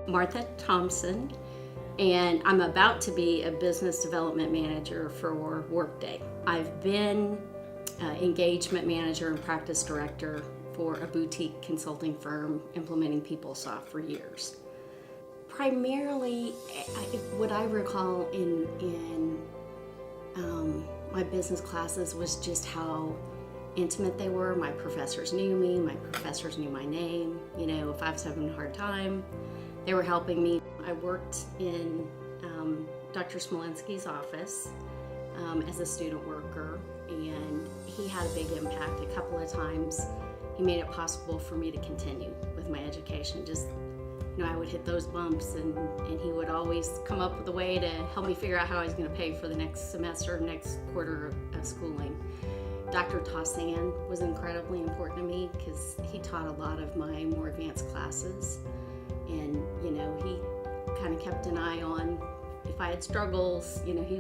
Martha Thompson, and I'm about to be a business development manager for Workday. I've been engagement manager and practice director for a boutique consulting firm implementing PeopleSoft for years. Primarily, what I recall in my business classes was just how intimate they were. My professors knew me, my professors knew my name. You know, if I was having a hard time, they were helping me. I worked in Dr. Smolensky's office as a student worker, and he had a big impact. A couple of times he made it possible for me to continue with my education. Just, you know, I would hit those bumps, and he would always come up with a way to help me figure out how I was going to pay for the next semester, next quarter of schooling. Dr. Thompson was incredibly important to me because he taught a lot of my more advanced classes, and you know, he kind of kept an eye on if I had struggles. You know, he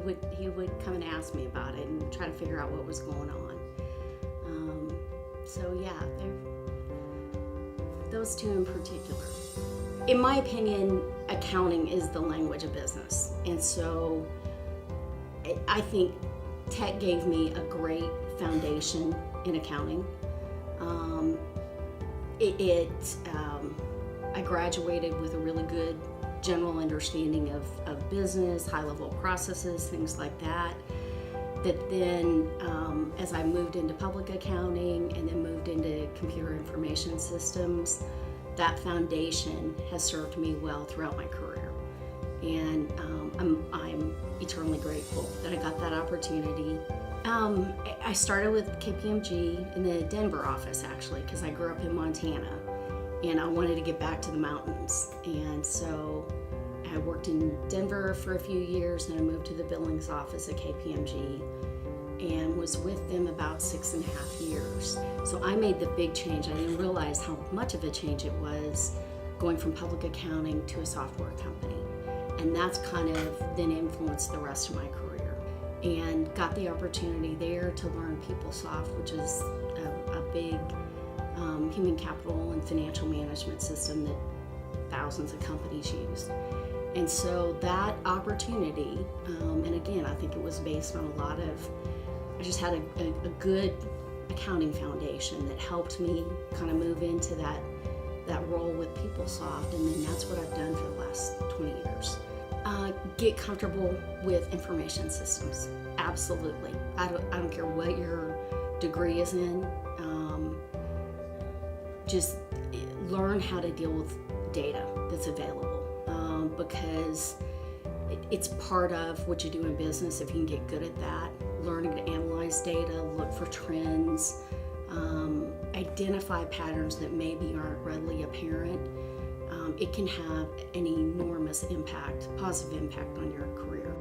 would come and ask me about it and try to figure out what was going on. So yeah, those two in particular. In my opinion, accounting is the language of business, and so I think tech gave me a great foundation in accounting. I graduated with a really good general understanding of business, high-level processes, things like that. That then, as I moved into public accounting and then moved into computer information systems, that foundation has served me well throughout my career. And I'm eternally grateful that I got that opportunity. I started with KPMG in the Denver office, actually, because I grew up in Montana and I wanted to get back to the mountains. And so I worked in Denver for a few years, and I moved to the billings office at KPMG and was with them about 6.5 years. So I made the big change. I didn't realize how much of a change it was going from public accounting to a software company. And that's kind of then influenced the rest of my career. And got the opportunity there to learn PeopleSoft, which is a big human capital and financial management system that thousands of companies use. And so that opportunity, and again, I think it was based on a lot of, I just had a good accounting foundation that helped me kind of move into that role with PeopleSoft, and then that's what I've done for the last 20 years. Get comfortable with information systems. Absolutely. I don't care what your degree is in. Just learn how to deal with data that's available, because it's part of what you do in business. If you can get good at that, learning to analyze data, look for trends, identify patterns that maybe aren't readily apparent, it can have an enormous impact, positive impact on your career.